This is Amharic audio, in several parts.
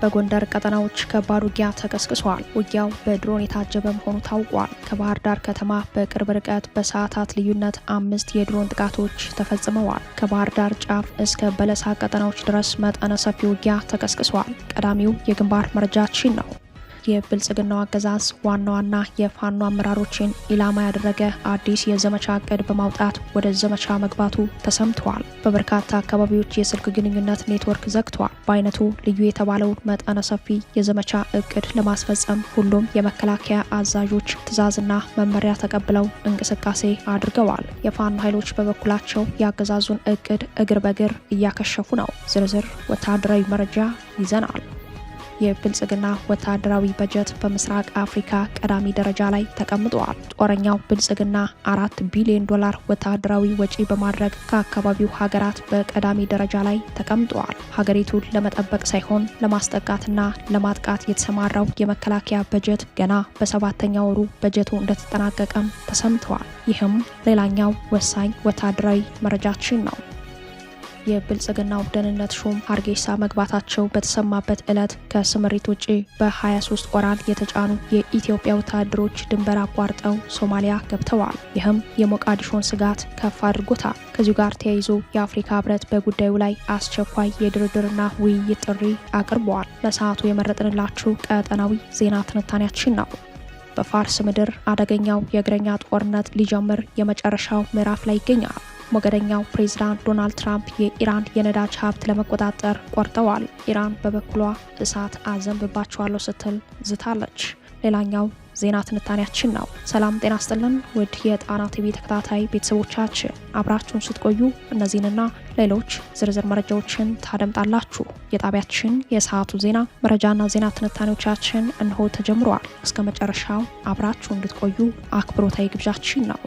በጎንደር ቀጠናዎች ከባድ ውጊያ ተቀስቅሷል። ውጊያው በድሮን የታጀበ መሆኑ ታውቋል። ከባህር ዳር ከተማ በቅርብ ርቀት በሰዓታት ልዩነት 5 የድሮን ጥቃቶች ተፈጽመዋል። ከባህር ዳር ጫፍ እስከ በለሳ ቀጠናዎች ድረስ መጠነ ሰፊ ውጊያ ተቀስቅሷል። ቀዳሚው የግንባር መረጃችን ነው። የብልጽግናው አገዛዝ ዋና ዋና የፋኖ አመራሮችን ኢላማ ያደረገ አዲስ የዘመቻ እቅድ በማውጣት ወደ ዘመቻ መግባቱ ተሰምቷል። በበርካታ አካባቢዎች የስልክ ግንኙነት ኔትወርክ ዘግቷል። በአይነቱ ልዩ የተባለውን መጠነ ሰፊ የዘመቻ እቅድ ለማስፈጸም ሁሉም የመከላከያ አዛዦች ትዕዛዝና መመሪያ ተቀብለው እንቅስቃሴ አድርገዋል። የፋኖ ኃይሎች በበኩላቸው የአገዛዙን እቅድ እግር በእግር እያከሸፉ ነው። ዝርዝር ወታደራዊ መረጃ ይዘናል። የብልጽግና ወታደራዊ በጀት በምስራቅ አፍሪካ ቀዳሚ ደረጃ ላይ ተቀምጧል። ጦረኛው ብልጽግና $4 ቢሊዮን ወታደራዊ ወጪ በማድረግ ከአካባቢው ሀገራት በቀዳሚ ደረጃ ላይ ተቀምጧል። ሀገሪቱን ለመጠበቅ ሳይሆን ለማስጠቃትና ለማጥቃት የተሰማራው የመከላከያ በጀት ገና በ7ኛ ወሩ በጀቱ እንደተጠናቀቀም ተሰምተዋል። ይህም ሌላኛው ወሳኝ ወታደራዊ መረጃችን ነው። የብልጽግናው ደህንነት ሹም ሀርጌሳ መግባታቸው በተሰማበት ዕለት ከስምሪት ውጪ በ23 ኦራል የተጫኑ የኢትዮጵያ ወታደሮች ድንበር አቋርጠው ሶማሊያ ገብተዋል። ይህም የሞቃዲሾን ስጋት ከፍ አድርጎታል። ከዚሁ ጋር ተያይዞ የአፍሪካ ህብረት በጉዳዩ ላይ አስቸኳይ የድርድርና ውይይት ጥሪ አቅርበዋል። ለሰዓቱ የመረጥንላችሁ ቀጠናዊ ዜና ትንታኔያችን ነው። በፋርስ ምድር አደገኛው የእግረኛ ጦርነት ሊጀምር የመጨረሻው ምዕራፍ ላይ ይገኛል። ሞገደኛው ፕሬዝዳንት ዶናልድ ትራምፕ የኢራን የነዳጅ ሀብት ለመቆጣጠር ቆርጠዋል። ኢራን በበኩሏ እሳት አዘንብባቸዋለሁ ስትል ዝታለች። ሌላኛው ዜና ትንታኔያችን ነው። ሰላም ጤና ስጥልን ውድ የጣና ቲቪ ተከታታይ ቤተሰቦቻችን፣ አብራችሁን ስትቆዩ እነዚህንና ሌሎች ዝርዝር መረጃዎችን ታደምጣላችሁ። የጣቢያችን የሰዓቱ ዜና መረጃና ዜና ትንታኔዎቻችን እንሆ ተጀምረዋል። እስከ መጨረሻው አብራችሁ እንድትቆዩ አክብሮታዊ ግብዣችን ነው።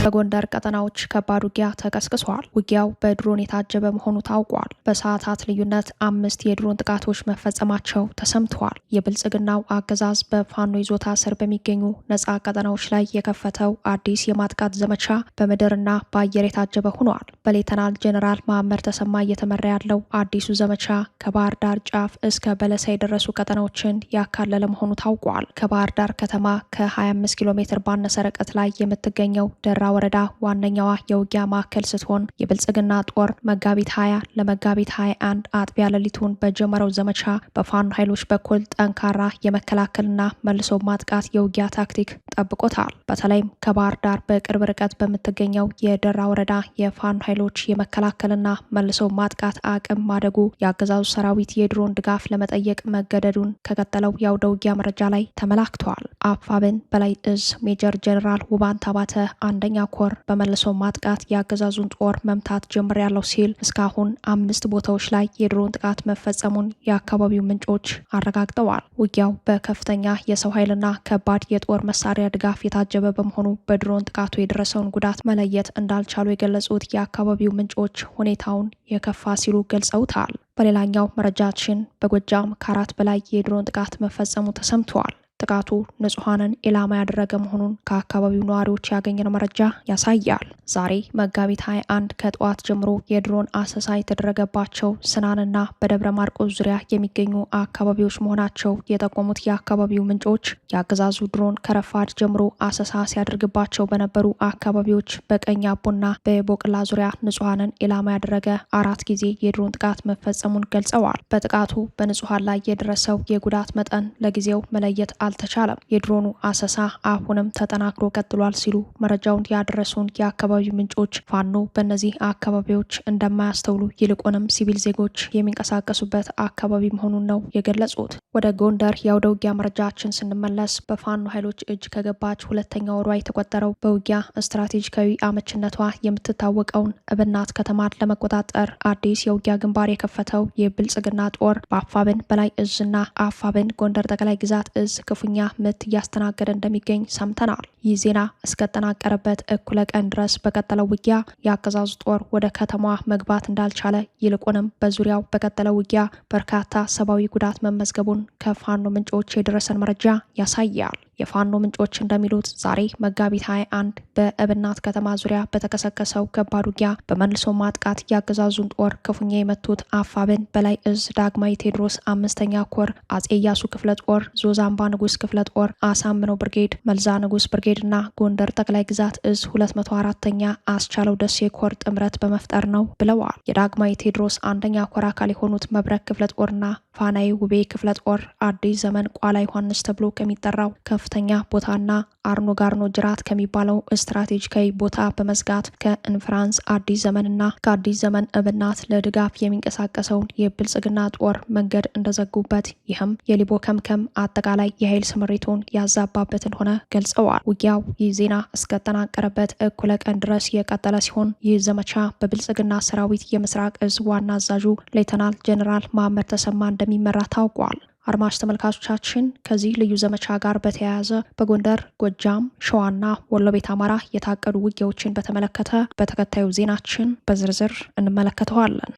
በጎንደር ቀጠናዎች ከባድ ውጊያ ተቀስቅሷል። ውጊያው በድሮን የታጀበ መሆኑ ታውቋል። በሰዓታት ልዩነት 5 የድሮን ጥቃቶች መፈጸማቸው ተሰምተዋል። የብልጽግናው አገዛዝ በፋኖ ይዞታ ስር በሚገኙ ነጻ ቀጠናዎች ላይ የከፈተው አዲስ የማጥቃት ዘመቻ በምድርና በአየር የታጀበ ሆኗል። በሌተናል ጄኔራል መሐመድ ተሰማ እየተመራ ያለው አዲሱ ዘመቻ ከባህር ዳር ጫፍ እስከ በለሳ የደረሱ ቀጠናዎችን ያካለለ መሆኑ ታውቋል። ከባህር ዳር ከተማ ከ25 ኪሎ ሜትር ባነሰ ርቀት ላይ የምትገኘው ደራ ወረዳ ዋነኛዋ የውጊያ ማዕከል ስትሆን የብልጽግና ጦር መጋቢት 20 ለመጋቢት 21 አጥቢያ ሌሊቱን በጀመረው ዘመቻ በፋኖ ኃይሎች በኩል ጠንካራ የመከላከልና መልሶ ማጥቃት የውጊያ ታክቲክ ጠብቆታል። በተለይም ከባህር ዳር በቅርብ ርቀት በምትገኘው የደራ ወረዳ የፋኖ ኃይሎች የመከላከልና መልሶ ማጥቃት አቅም ማደጉ የአገዛዙ ሰራዊት የድሮን ድጋፍ ለመጠየቅ መገደዱን ከቀጠለው የአውደ ውጊያ መረጃ ላይ ተመላክተዋል። አፋብን በላይ እዝ ሜጀር ጄኔራል ውባንት አባተ አንደኛ ኮር በመልሶ ማጥቃት የአገዛዙን ጦር መምታት ጀምሬያለሁ ሲል እስካሁን 5 ቦታዎች ላይ የድሮን ጥቃት መፈጸሙን የአካባቢው ምንጮች አረጋግጠዋል። ውጊያው በከፍተኛ የሰው ኃይልና ከባድ የጦር መሳሪያ ድጋፍ የታጀበ በመሆኑ በድሮን ጥቃቱ የደረሰውን ጉዳት መለየት እንዳልቻሉ የገለጹት የአካባቢው ምንጮች ሁኔታውን የከፋ ሲሉ ገልጸውታል። በሌላኛው መረጃችን በጎጃም ከ4 በላይ የድሮን ጥቃት መፈጸሙ ተሰምተዋል። ጥቃቱ ንጹሐንን ኢላማ ያደረገ መሆኑን ከአካባቢው ነዋሪዎች ያገኘነው መረጃ ያሳያል። ዛሬ መጋቢት 21 ከጠዋት ጀምሮ የድሮን አሰሳ የተደረገባቸው ስናንና በደብረ ማርቆስ ዙሪያ የሚገኙ አካባቢዎች መሆናቸው የጠቆሙት የአካባቢው ምንጮች የአገዛዙ ድሮን ከረፋድ ጀምሮ አሰሳ ሲያደርግባቸው በነበሩ አካባቢዎች በቀኝ አቦና በቦቅላ ዙሪያ ንጹሐንን ኢላማ ያደረገ 4 ጊዜ የድሮን ጥቃት መፈጸሙን ገልጸዋል። በጥቃቱ በንጹሐን ላይ የደረሰው የጉዳት መጠን ለጊዜው መለየት አልተቻለም። የድሮኑ አሰሳ አሁንም ተጠናክሮ ቀጥሏል ሲሉ መረጃውን ያደረሱን የአካባቢው ምንጮች ፋኖ በእነዚህ አካባቢዎች እንደማያስተውሉ ይልቁንም ሲቪል ዜጎች የሚንቀሳቀሱበት አካባቢ መሆኑን ነው የገለጹት። ወደ ጎንደር የአውደ ውጊያ መረጃችን ስንመለስ በፋኖ ኃይሎች እጅ ከገባች 2ኛ ወሯ የተቆጠረው በውጊያ ስትራቴጂካዊ አመችነቷ የምትታወቀውን እብናት ከተማን ለመቆጣጠር አዲስ የውጊያ ግንባር የከፈተው የብልጽግና ጦር በአፋብን በላይ እዝና አፋብን ጎንደር ጠቅላይ ግዛት እዝ ክፉኛ ምት እያስተናገደ እንደሚገኝ ሰምተናል። ይህ ዜና እስከተጠናቀረበት እኩለ ቀን ድረስ በቀጠለው ውጊያ የአገዛዙ ጦር ወደ ከተማዋ መግባት እንዳልቻለ፣ ይልቁንም በዙሪያው በቀጠለው ውጊያ በርካታ ሰብአዊ ጉዳት መመዝገቡን ከፋኖ ምንጮች የደረሰን መረጃ ያሳያል። የፋኖ ምንጮች እንደሚሉት ዛሬ መጋቢት 21 በእብናት ከተማ ዙሪያ በተከሰከሰው ከባድ ውጊያ በመልሶ ማጥቃት የአገዛዙን ጦር ክፉኛ የመቱት አፋብን በላይ እዝ ዳግማዊ ቴዎድሮስ 5ኛ ኮር አጼ ኢያሱ ክፍለ ጦር፣ ዞዛምባ ንጉስ ክፍለ ጦር፣ አሳምነው ብርጌድ፣ መልዛ ንጉስ ብርጌድ እና ጎንደር ጠቅላይ ግዛት እዝ 204ኛ አስቻለው ደሴ ኮር ጥምረት በመፍጠር ነው ብለዋል። የዳግማዊ ቴዎድሮስ 1ኛ ኮር አካል የሆኑት መብረቅ ክፍለ ጦርና ፋናይ ውቤ ክፍለ ጦር አዲስ ዘመን ቋላ ዮሐንስ ተብሎ ከሚጠራው ከፍተኛ ቦታና አርኖ ጋርኖ ጅራት ከሚባለው ስትራቴጂካዊ ቦታ በመዝጋት ከኢንፍራንስ አዲስ ዘመንና ከአዲስ ዘመን እብናት ለድጋፍ የሚንቀሳቀሰውን የብልጽግና ጦር መንገድ እንደዘጉበት፣ ይህም የሊቦ ከምከም አጠቃላይ የኃይል ስምሪቱን ያዛባበትን ሆነ ገልጸዋል። ውጊያው ይህ ዜና እስከተጠናቀረበት እኩለ ቀን ድረስ የቀጠለ ሲሆን ይህ ዘመቻ በብልጽግና ሰራዊት የምስራቅ እዝ ዋና አዛዡ ሌተናል ጄኔራል መሐመድ ተሰማ እንደሚመራ ታውቋል። አድማጭ ተመልካቾቻችን ከዚህ ልዩ ዘመቻ ጋር በተያያዘ በጎንደር፣ ጎጃም፣ ሸዋና ወሎ ቤት አማራ የታቀዱ ውጊያዎችን በተመለከተ በተከታዩ ዜናችን በዝርዝር እንመለከተዋለን።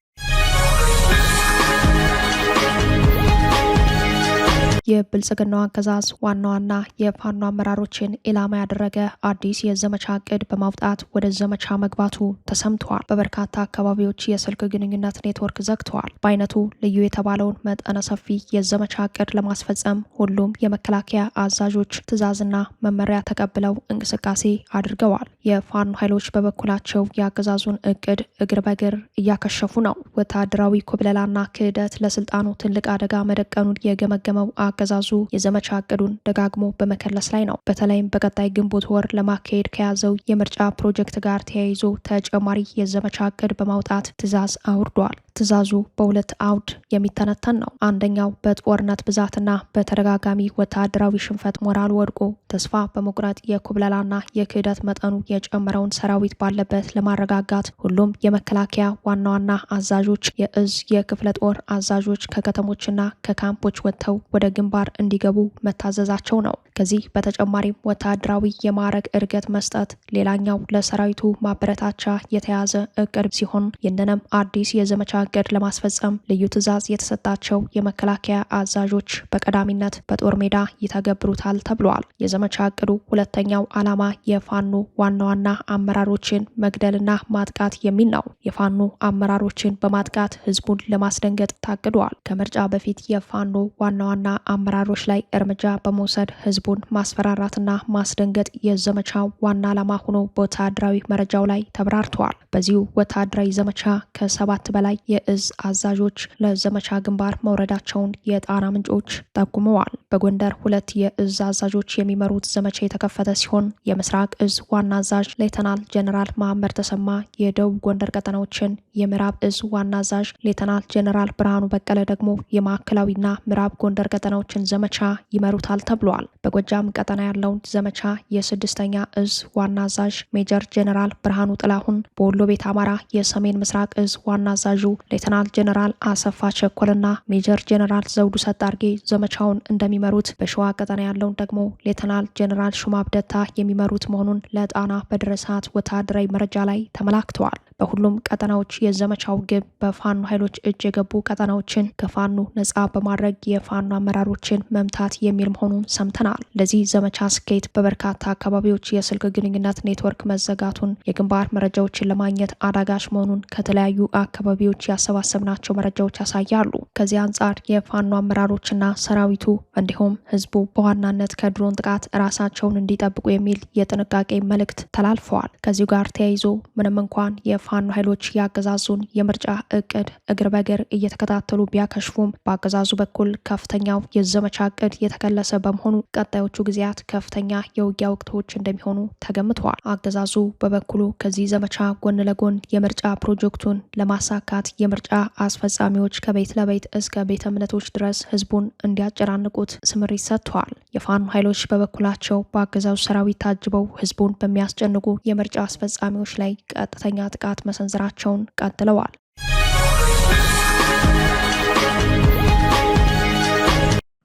የብልጽግናው አገዛዝ ዋና ዋና የፋኖ አመራሮችን ኢላማ ያደረገ አዲስ የዘመቻ እቅድ በማውጣት ወደ ዘመቻ መግባቱ ተሰምቷል። በበርካታ አካባቢዎች የስልክ ግንኙነት ኔትወርክ ዘግተዋል። በአይነቱ ልዩ የተባለውን መጠነ ሰፊ የዘመቻ እቅድ ለማስፈጸም ሁሉም የመከላከያ አዛዦች ትዕዛዝና መመሪያ ተቀብለው እንቅስቃሴ አድርገዋል። የፋኖ ኃይሎች በበኩላቸው የአገዛዙን እቅድ እግር በእግር እያከሸፉ ነው። ወታደራዊ ኩብለላና ክህደት ለስልጣኑ ትልቅ አደጋ መደቀኑን የገመገመው አገዛዙ የዘመቻ እቅዱን ደጋግሞ በመከለስ ላይ ነው። በተለይም በቀጣይ ግንቦት ወር ለማካሄድ ከያዘው የምርጫ ፕሮጀክት ጋር ተያይዞ ተጨማሪ የዘመቻ እቅድ በማውጣት ትዕዛዝ አውርዷል። ትዕዛዙ በሁለት አውድ የሚተነተን ነው። አንደኛው በጦርነት ብዛትና በተደጋጋሚ ወታደራዊ ሽንፈት ሞራል ወድቆ ተስፋ በመቁረጥ የኩብለላና የክህደት መጠኑ የጨመረውን ሰራዊት ባለበት ለማረጋጋት ሁሉም የመከላከያ ዋና ዋና አዛዦች፣ የእዝ የክፍለ ጦር አዛዦች ከከተሞችና ከካምፖች ወጥተው ወደ ግንባር እንዲገቡ መታዘዛቸው ነው። ከዚህ በተጨማሪም ወታደራዊ የማዕረግ እድገት መስጠት ሌላኛው ለሰራዊቱ ማበረታቻ የተያዘ እቅድ ሲሆን ይህንንም አዲስ የዘመቻ እቅድ ለማስፈጸም ልዩ ትዕዛዝ የተሰጣቸው የመከላከያ አዛዦች በቀዳሚነት በጦር ሜዳ ይተገብሩታል ተብሏል። የዘመቻ እቅዱ ሁለተኛው ዓላማ የፋኖ ዋና ዋና አመራሮችን መግደልና ማጥቃት የሚል ነው። የፋኖ አመራሮችን በማጥቃት ህዝቡን ለማስደንገጥ ታቅዷል። ከምርጫ በፊት የፋኖ ዋና ዋና አመራሮች ላይ እርምጃ በመውሰድ ህዝቡን ማስፈራራትና ማስደንገጥ የዘመቻው ዋና ዓላማ ሆኖ በወታደራዊ መረጃው ላይ ተብራርተዋል። በዚሁ ወታደራዊ ዘመቻ ከ7 በላይ የእዝ አዛዦች ለዘመቻ ግንባር መውረዳቸውን የጣና ምንጮች ጠቁመዋል። በጎንደር 2 የእዝ አዛዦች የሚመሩት ዘመቻ የተከፈተ ሲሆን የምስራቅ እዝ ዋና አዛዥ ሌተናል ጄኔራል መሐመድ ተሰማ የደቡብ ጎንደር ቀጠናዎችን፣ የምዕራብ እዝ ዋና አዛዥ ሌተናል ጄኔራል ብርሃኑ በቀለ ደግሞ የማዕከላዊና ምዕራብ ጎንደር ቀጠናዎችን ዘመቻ ይመሩታል ተብሏል። በጎጃም ቀጠና ያለውን ዘመቻ የ6ኛ እዝ ዋና አዛዥ ሜጀር ጄኔራል ብርሃኑ ጥላሁን፣ በወሎ ቤት አማራ የሰሜን ምስራቅ እዝ ዋና አዛዡ ሌተናል ጄኔራል አሰፋ ቸኮልና ሜጀር ጄኔራል ዘውዱ ሰጣርጌ ዘመቻውን እንደሚመሩት፣ በሸዋ ቀጠና ያለውን ደግሞ ሌተናል ጄኔራል ሹማብደታ የሚመሩት መሆኑን ለጣና በደረሳት ወታደራዊ መረጃ ላይ ተመላክተዋል። በሁሉም ቀጠናዎች የዘመቻው ግብ በፋኖ ኃይሎች እጅ የገቡ ቀጠናዎችን ከፋኖ ነጻ በማድረግ የፋኖ አመራሮችን መምታት የሚል መሆኑን ሰምተናል። ለዚህ ዘመቻ ስኬት በበርካታ አካባቢዎች የስልክ ግንኙነት ኔትወርክ መዘጋቱን፣ የግንባር መረጃዎችን ለማግኘት አዳጋች መሆኑን ከተለያዩ አካባቢዎች ያሰባሰብናቸው መረጃዎች ያሳያሉ። ከዚህ አንጻር የፋኖ አመራሮችና ሰራዊቱ እንዲሁም ህዝቡ በዋናነት ከድሮን ጥቃት ራሳቸውን እንዲጠብቁ የሚል የጥንቃቄ መልእክት ተላልፈዋል። ከዚሁ ጋር ተያይዞ ምንም እንኳን የፋኖ ኃይሎች ያገዛዙን የምርጫ እቅድ እግር በእግር እየተከታተሉ ቢያከሽፉም በአገዛዙ በኩል ከፍተኛው የዘመቻ እቅድ የተከለሰ በመሆኑ ቀጣዮቹ ጊዜያት ከፍተኛ የውጊያ ወቅቶች እንደሚሆኑ ተገምተዋል። አገዛዙ በበኩሉ ከዚህ ዘመቻ ጎን ለጎን የምርጫ ፕሮጀክቱን ለማሳካት የምርጫ አስፈጻሚዎች ከቤት ለቤት እስከ ቤተ እምነቶች ድረስ ህዝቡን እንዲያጨናንቁት ስምሪት ሰጥተዋል። የፋኖ ኃይሎች በበኩላቸው በአገዛዙ ሰራዊት ታጅበው ህዝቡን በሚያስጨንቁ የምርጫ አስፈጻሚዎች ላይ ቀጥተኛ ጥቃት መሰንዘራቸውን ቀጥለዋል።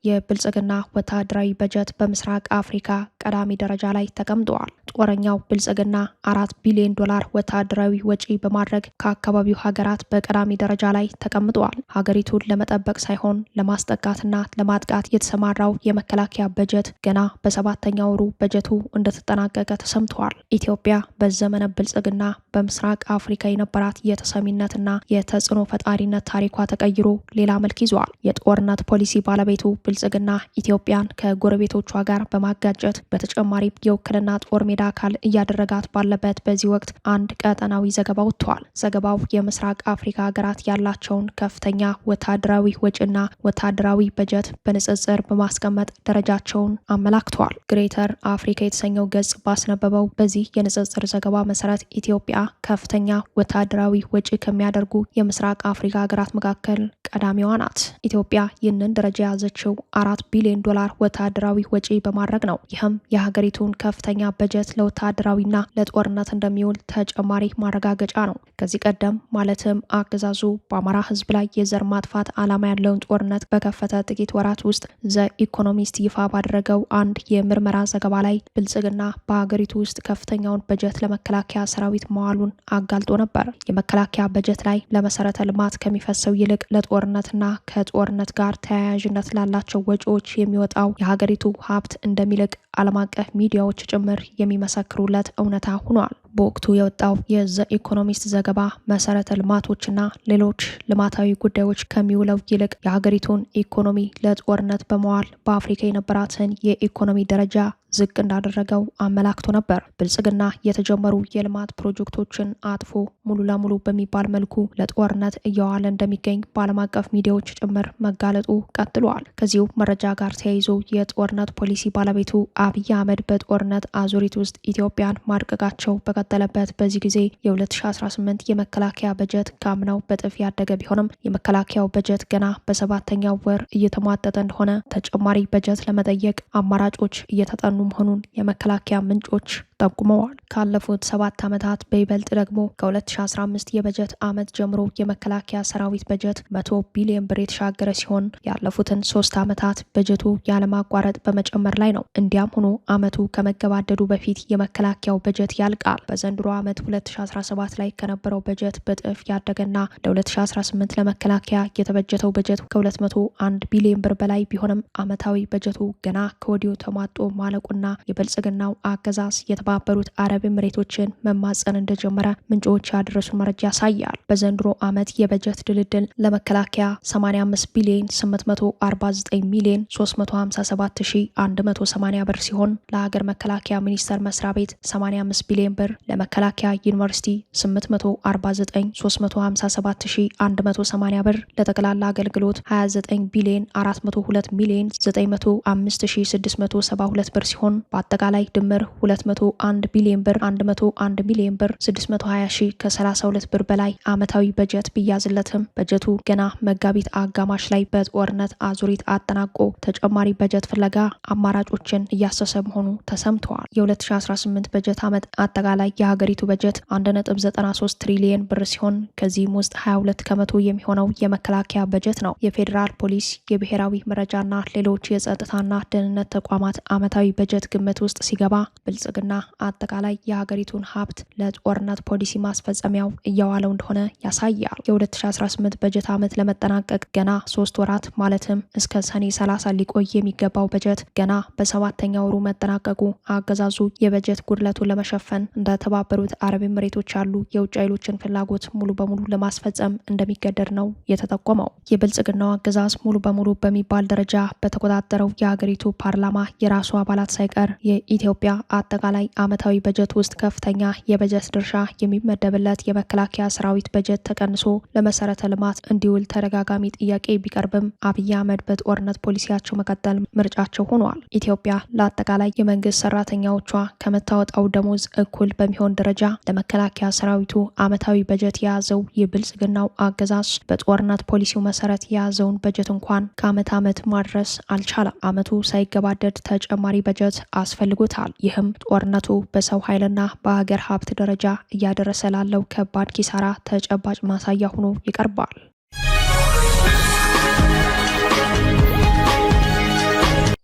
የብልጽግና ወታደራዊ በጀት በምስራቅ አፍሪካ ቀዳሚ ደረጃ ላይ ተቀምጠዋል። ጦረኛው ብልጽግና 4 ቢሊዮን ዶላር ወታደራዊ ወጪ በማድረግ ከአካባቢው ሀገራት በቀዳሚ ደረጃ ላይ ተቀምጠዋል። ሀገሪቱን ለመጠበቅ ሳይሆን ለማስጠጋትና ለማጥቃት የተሰማራው የመከላከያ በጀት ገና በሰባተኛ ወሩ በጀቱ እንደተጠናቀቀ ተሰምተዋል። ኢትዮጵያ በዘመነ ብልጽግና በምስራቅ አፍሪካ የነበራት የተሰሚነትና የተጽዕኖ ፈጣሪነት ታሪኳ ተቀይሮ ሌላ መልክ ይዟል። የጦርነት ፖሊሲ ባለቤቱ ብልጽግና ኢትዮጵያን ከጎረቤቶቿ ጋር በማጋጨት በተጨማሪም የውክልና ጦር ሜዳ አካል እያደረጋት ባለበት በዚህ ወቅት አንድ ቀጠናዊ ዘገባ ወጥቷል። ዘገባው የምስራቅ አፍሪካ ሀገራት ያላቸውን ከፍተኛ ወታደራዊ ወጪና ወታደራዊ በጀት በንጽጽር በማስቀመጥ ደረጃቸውን አመላክቷል። ግሬተር አፍሪካ የተሰኘው ገጽ ባስነበበው በዚህ የንጽጽር ዘገባ መሰረት ኢትዮጵያ ከፍተኛ ወታደራዊ ወጪ ከሚያደርጉ የምስራቅ አፍሪካ ሀገራት መካከል ቀዳሚዋ ናት። ኢትዮጵያ ይህንን ደረጃ የያዘችው 4 ቢሊዮን ዶላር ወታደራዊ ወጪ በማድረግ ነው። ይህም የሀገሪቱን ከፍተኛ በጀት ለወታደራዊና ለጦርነት እንደሚውል ተጨማሪ ማረጋገጫ ነው። ከዚህ ቀደም ማለትም አገዛዙ በአማራ ሕዝብ ላይ የዘር ማጥፋት ዓላማ ያለውን ጦርነት በከፈተ ጥቂት ወራት ውስጥ ዘ ኢኮኖሚስት ይፋ ባደረገው አንድ የምርመራ ዘገባ ላይ ብልጽግና በሀገሪቱ ውስጥ ከፍተኛውን በጀት ለመከላከያ ሰራዊት መዋሉን አጋልጦ ነበር። የመከላከያ በጀት ላይ ለመሰረተ ልማት ከሚፈሰው ይልቅ ለጦርነትና ከጦርነት ጋር ተያያዥነት ላላቸው ወጪዎች የሚወጣው የሀገሪቱ ሀብት እንደሚልቅ ዓለም አቀፍ ሚዲያዎች ጭምር የሚመሰክሩለት እውነታ ሆኗል። በወቅቱ የወጣው የዘ ኢኮኖሚስት ዘገባ መሰረተ ልማቶችና ሌሎች ልማታዊ ጉዳዮች ከሚውለው ይልቅ የሀገሪቱን ኢኮኖሚ ለጦርነት በመዋል በአፍሪካ የነበራትን የኢኮኖሚ ደረጃ ዝቅ እንዳደረገው አመላክቶ ነበር። ብልጽግና የተጀመሩ የልማት ፕሮጀክቶችን አጥፎ ሙሉ ለሙሉ በሚባል መልኩ ለጦርነት እየዋለ እንደሚገኝ በዓለም አቀፍ ሚዲያዎች ጭምር መጋለጡ ቀጥሏል። ከዚሁ መረጃ ጋር ተያይዞ የጦርነት ፖሊሲ ባለቤቱ አብይ አህመድ በጦርነት አዙሪት ውስጥ ኢትዮጵያን ማድቀቃቸው በቀጠለበት በዚህ ጊዜ የ2018 የመከላከያ በጀት ካምናው በጥፍ ያደገ ቢሆንም የመከላከያው በጀት ገና በሰባተኛው ወር እየተሟጠጠ እንደሆነ ተጨማሪ በጀት ለመጠየቅ አማራጮች እየተጠኑ መሆኑን የመከላከያ ምንጮች ጠቁመዋል። ካለፉት 7 ዓመታት በይበልጥ ደግሞ ከ2015 የበጀት ዓመት ጀምሮ የመከላከያ ሰራዊት በጀት 100 ቢሊዮን ብር የተሻገረ ሲሆን ያለፉትን 3 ዓመታት በጀቱ ያለማቋረጥ በመጨመር ላይ ነው። እንዲያም ሆኖ ዓመቱ ከመገባደዱ በፊት የመከላከያው በጀት ያልቃል። በዘንድሮ ዓመት 2017 ላይ ከነበረው በጀት በጥፍ ያደገና ለ2018 ለመከላከያ የተበጀተው በጀት ከ201 ቢሊዮን ብር በላይ ቢሆንም ዓመታዊ በጀቱ ገና ከወዲሁ ተሟጦ ማለቁና የብልጽግናው አገዛዝ የተባበሩት አረብ ኤምሬቶችን መማጸን እንደጀመረ ምንጮች ያደረሱን መረጃ ያሳያል። በዘንድሮ ዓመት የበጀት ድልድል ለመከላከያ 85 ቢሊዮን 849 ሚሊዮን 357180 ብር ሲሆን ለሀገር መከላከያ ሚኒስቴር መስሪያ ቤት 85 ቢሊዮን ብር፣ ለመከላከያ ዩኒቨርሲቲ 849 357180 ብር፣ ለጠቅላላ አገልግሎት 29 ቢሊዮን 402 ሚሊዮን 905672 ብር ሲሆን በአጠቃላይ ድምር 201 ቢሊዮን ብር 101 ሚሊዮን ብር 620 ሺህ ከ32 ብር በላይ ዓመታዊ በጀት ቢያዝለትም በጀቱ ገና መጋቢት አጋማሽ ላይ በጦርነት አዙሪት አጠናቆ ተጨማሪ በጀት ፍለጋ አማራጮችን እያሰሰ መሆኑ ተሰምተዋል። የ2018 በጀት ዓመት አጠቃላይ የሀገሪቱ በጀት 1.93 ትሪሊየን ብር ሲሆን ከዚህም ውስጥ 22 ከመቶ የሚሆነው የመከላከያ በጀት ነው። የፌዴራል ፖሊስ፣ የብሔራዊ መረጃና ሌሎች የጸጥታና ደህንነት ተቋማት ዓመታዊ በጀት ግምት ውስጥ ሲገባ ብልጽግና አጠቃላይ የሀገሪቱን ሀብት ለጦርነት ፖሊሲ ማስፈጸሚያው እያዋለው እንደሆነ ያሳያል። የ2018 በጀት ዓመት ለመጠናቀቅ ገና 3 ወራት ማለትም እስከ ሰኔ 30 ሊቆይ የሚገባው በጀት ገና በሰባተኛ ወሩ መጠናቀቁ አገዛዙ የበጀት ጉድለቱን ለመሸፈን እንደተባበሩት አረብ ኤምሬቶች ያሉ የውጭ ኃይሎችን ፍላጎት ሙሉ በሙሉ ለማስፈጸም እንደሚገደድ ነው የተጠቆመው። የብልጽግናው አገዛዝ ሙሉ በሙሉ በሚባል ደረጃ በተቆጣጠረው የሀገሪቱ ፓርላማ የራሱ አባላት ሳይቀር የኢትዮጵያ አጠቃላይ ዓመታዊ በጀት ውስጥ ከፍተኛ የበጀት ድርሻ የሚመደብለት የመከላከያ ሰራዊት በጀት ተቀንሶ ለመሰረተ ልማት እንዲውል ተደጋጋሚ ጥያቄ ቢቀርብም አብይ አህመድ በጦርነት ፖሊሲያቸው መቀጠል ምርጫቸው ሆኗል። ኢትዮጵያ ለአጠቃላይ የመንግስት ሰራተኛዎቿ ከምታወጣው ደሞዝ እኩል በሚሆን ደረጃ ለመከላከያ ሰራዊቱ ዓመታዊ በጀት የያዘው የብልጽግናው አገዛዝ በጦርነት ፖሊሲው መሰረት የያዘውን በጀት እንኳን ከዓመት ዓመት ማድረስ አልቻለም። ዓመቱ ሳይገባደድ ተጨማሪ በጀት አስፈልጎታል። ይህም ጦርነቱ በሰው ኃይልና በሀገር ሀብት ደረጃ እያደረሰ ላለው ከባድ ኪሳራ ተጨባጭ ማሳያ ሆኖ ይቀርባል።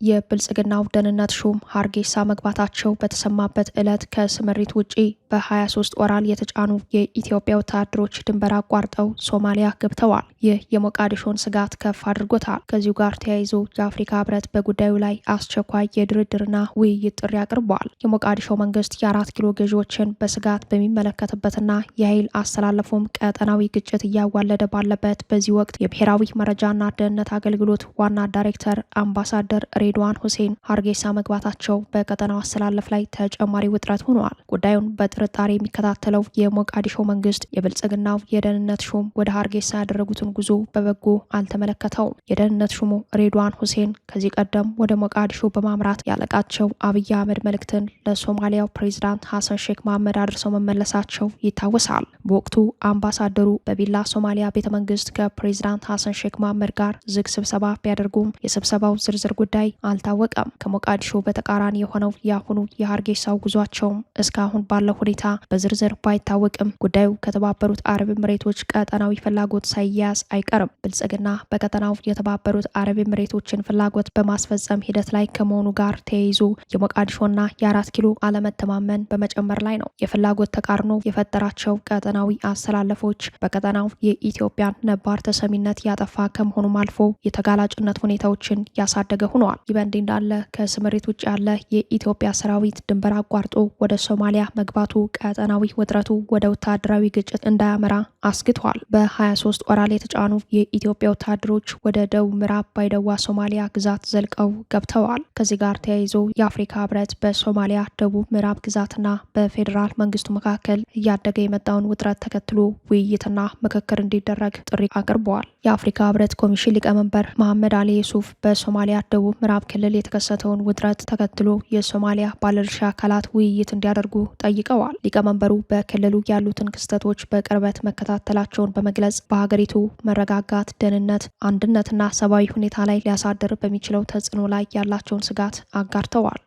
የብልጽግናው ደህንነት ሹም ሀርጌሳ መግባታቸው በተሰማበት ዕለት ከስምሪት ውጪ በ23 ኦራል የተጫኑ የኢትዮጵያ ወታደሮች ድንበር አቋርጠው ሶማሊያ ገብተዋል። ይህ የሞቃዲሾን ስጋት ከፍ አድርጎታል። ከዚሁ ጋር ተያይዞ የአፍሪካ ህብረት በጉዳዩ ላይ አስቸኳይ የድርድርና ውይይት ጥሪ አቅርበዋል። የሞቃዲሾ መንግስት የ4 ኪሎ ገዢዎችን በስጋት በሚመለከትበትና የኃይል አስተላለፉም ቀጠናዊ ግጭት እያዋለደ ባለበት በዚህ ወቅት የብሔራዊ መረጃና ደህንነት አገልግሎት ዋና ዳይሬክተር አምባሳደር ሬድዋን ሁሴን ሀርጌሳ መግባታቸው በቀጠናው አስተላለፍ ላይ ተጨማሪ ውጥረት ሆነዋል። ጉዳዩን በጥርጣሬ የሚከታተለው የሞቃዲሾ መንግስት የብልጽግናው የደህንነት ሹም ወደ ሀርጌሳ ያደረጉትን ጉዞ በበጎ አልተመለከተውም። የደህንነት ሹሙ ሬድዋን ሁሴን ከዚህ ቀደም ወደ ሞቃዲሾ በማምራት ያለቃቸው አብይ አህመድ መልእክትን ለሶማሊያው ፕሬዚዳንት ሀሰን ሼክ መሐመድ አድርሰው መመለሳቸው ይታወሳል። በወቅቱ አምባሳደሩ በቢላ ሶማሊያ ቤተ መንግስት ከፕሬዚዳንት ሀሰን ሼክ መሐመድ ጋር ዝግ ስብሰባ ቢያደርጉም የስብሰባው ዝርዝር ጉዳይ አልታወቀም። ከሞቃዲሾ በተቃራኒ የሆነው የአሁኑ የሀርጌሳው ጉዟቸውም እስካሁን ባለው ሁኔታ በዝርዝር ባይታወቅም ጉዳዩ ከተባበሩት አረብ ኤምሬቶች ቀጠናዊ ፍላጎት ሳይያዝ አይቀርም። ብልጽግና በቀጠናው የተባበሩት አረብ ኤምሬቶችን ፍላጎት በማስፈጸም ሂደት ላይ ከመሆኑ ጋር ተያይዞ የሞቃዲሾና የ4 ኪሎ አለመተማመን በመጨመር ላይ ነው። የፍላጎት ተቃርኖ የፈጠራቸው ቀጠናዊ አስተላለፎች በቀጠናው የኢትዮጵያን ነባር ተሰሚነት ያጠፋ ከመሆኑም አልፎ የተጋላጭነት ሁኔታዎችን ያሳደገ ሆኗል። ይህ በእንዲህ እንዳለ ከስምሪት ውጭ ያለ የኢትዮጵያ ሰራዊት ድንበር አቋርጦ ወደ ሶማሊያ መግባቱ ቀጠናዊ ውጥረቱ ወደ ወታደራዊ ግጭት እንዳያመራ አስግቷል። በ23 ኦራል የተጫኑ የኢትዮጵያ ወታደሮች ወደ ደቡብ ምዕራብ ባይደዋ ሶማሊያ ግዛት ዘልቀው ገብተዋል። ከዚህ ጋር ተያይዞ የአፍሪካ ህብረት በሶማሊያ ደቡብ ምዕራብ ግዛትና በፌዴራል መንግስቱ መካከል እያደገ የመጣውን ውጥረት ተከትሎ ውይይትና ምክክር እንዲደረግ ጥሪ አቅርበዋል። የአፍሪካ ህብረት ኮሚሽን ሊቀመንበር መሐመድ አሊ ዩሱፍ በሶማሊያ ደቡብ ምዕራብ ክልል የተከሰተውን ውጥረት ተከትሎ የሶማሊያ ባለድርሻ አካላት ውይይት እንዲያደርጉ ጠይቀዋል። ሊቀመንበሩ በክልሉ ያሉትን ክስተቶች በቅርበት መከታተላቸውን በመግለጽ በሀገሪቱ መረጋጋት፣ ደህንነት፣ አንድነትና ሰብአዊ ሁኔታ ላይ ሊያሳድር በሚችለው ተጽዕኖ ላይ ያላቸውን ስጋት አጋርተዋል።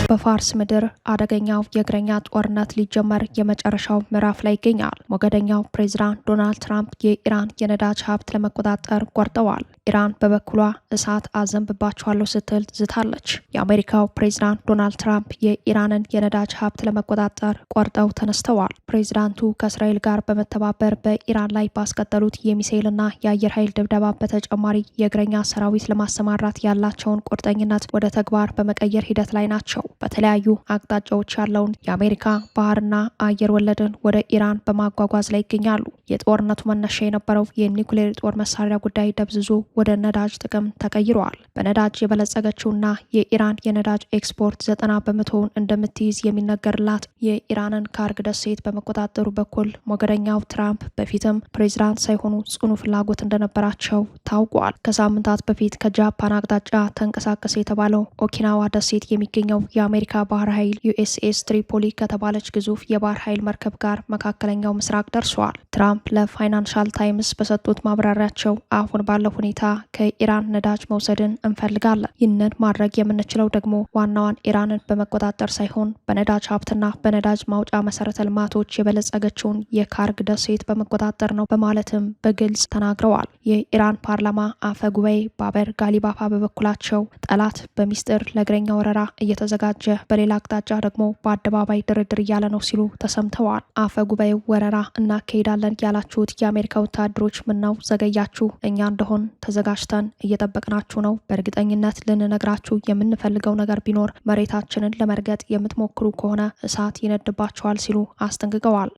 በፋርስ ምድር አደገኛው የእግረኛ ጦርነት ሊጀመር የመጨረሻው ምዕራፍ ላይ ይገኛል። ሞገደኛው ፕሬዚዳንት ዶናልድ ትራምፕ የኢራን የነዳጅ ሀብት ለመቆጣጠር ቆርጠዋል። ኢራን በበኩሏ እሳት አዘንብባቸዋለሁ ስትል ዝታለች። የአሜሪካው ፕሬዚዳንት ዶናልድ ትራምፕ የኢራንን የነዳጅ ሀብት ለመቆጣጠር ቆርጠው ተነስተዋል። ፕሬዚዳንቱ ከእስራኤል ጋር በመተባበር በኢራን ላይ ባስቀጠሉት የሚሳኤልና የአየር ኃይል ድብደባ በተጨማሪ የእግረኛ ሰራዊት ለማሰማራት ያላቸውን ቁርጠኝነት ወደ ተግባር በመቀየር ሂደት ላይ ናቸው። በተለያዩ አቅጣጫዎች ያለውን የአሜሪካ ባህርና አየር ወለድን ወደ ኢራን በማጓጓዝ ላይ ይገኛሉ። የጦርነቱ መነሻ የነበረው የኒውክሌር ጦር መሳሪያ ጉዳይ ደብዝዞ ወደ ነዳጅ ጥቅም ተቀይረዋል። በነዳጅ የበለጸገችውና የኢራን የነዳጅ ኤክስፖርት 90% እንደምትይዝ የሚነገርላት የኢራንን ካርግ ደሴት በመቆጣጠሩ በኩል ሞገደኛው ትራምፕ በፊትም ፕሬዚዳንት ሳይሆኑ ጽኑ ፍላጎት እንደነበራቸው ታውቋል። ከሳምንታት በፊት ከጃፓን አቅጣጫ ተንቀሳቀሰ የተባለው ኦኪናዋ ደሴት የሚገኘው የአሜሪካ ባህር ኃይል ዩኤስኤስ ትሪፖሊ ከተባለች ግዙፍ የባህር ኃይል መርከብ ጋር መካከለኛው ምስራቅ ደርሰዋል። ትራምፕ ለፋይናንሻል ታይምስ በሰጡት ማብራሪያቸው አሁን ባለው ሁኔታ ከኢራን ነዳጅ መውሰድን እንፈልጋለን። ይህንን ማድረግ የምንችለው ደግሞ ዋናዋን ኢራንን በመቆጣጠር ሳይሆን በነዳጅ ሀብትና በነዳጅ ማውጫ መሰረተ ልማቶች የበለጸገችውን የካርግ ደሴት በመቆጣጠር ነው በማለትም በግልጽ ተናግረዋል። የኢራን ፓርላማ አፈ ጉባኤ ባበር ጋሊባፋ በበኩላቸው ጠላት በሚስጥር ለእግረኛ ወረራ እየተዘጋጀ በሌላ አቅጣጫ ደግሞ በአደባባይ ድርድር እያለ ነው ሲሉ ተሰምተዋል። አፈ ጉባኤው ወረራ እናካሄዳለን ያላችሁት የአሜሪካ ወታደሮች ምነው ዘገያችሁ? እኛ እንደሆን ተዘጋጅተን እየጠበቅናችሁ ነው። በእርግጠኝነት ልንነግራችሁ የምንፈልገው ነገር ቢኖር መሬታችንን ለመርገጥ የምትሞክሩ ከሆነ እሳት ይነድባችኋል ሲሉ አስጠንቅቀዋል።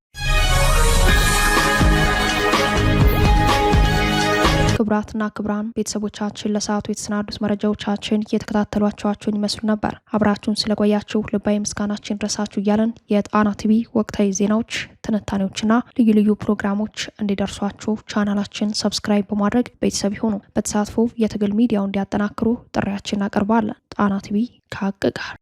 ክቡራትና ክቡራን ቤተሰቦቻችን ለሰዓቱ የተሰናዱት መረጃዎቻችን እየተከታተሏችኋችሁን ይመስሉ ነበር። አብራችሁን ስለቆያችሁ ልባዊ ምስጋናችን ድረሳችሁ እያለን የጣና ቲቪ ወቅታዊ ዜናዎች፣ ትንታኔዎችና ልዩ ልዩ ፕሮግራሞች እንዲደርሷችሁ ቻናላችን ሰብስክራይብ በማድረግ ቤተሰብ ይሁኑ። በተሳትፎ የትግል ሚዲያው እንዲያጠናክሩ ጥሪያችን እናቀርባለን። ጣና ቲቪ ከሀቅ ጋር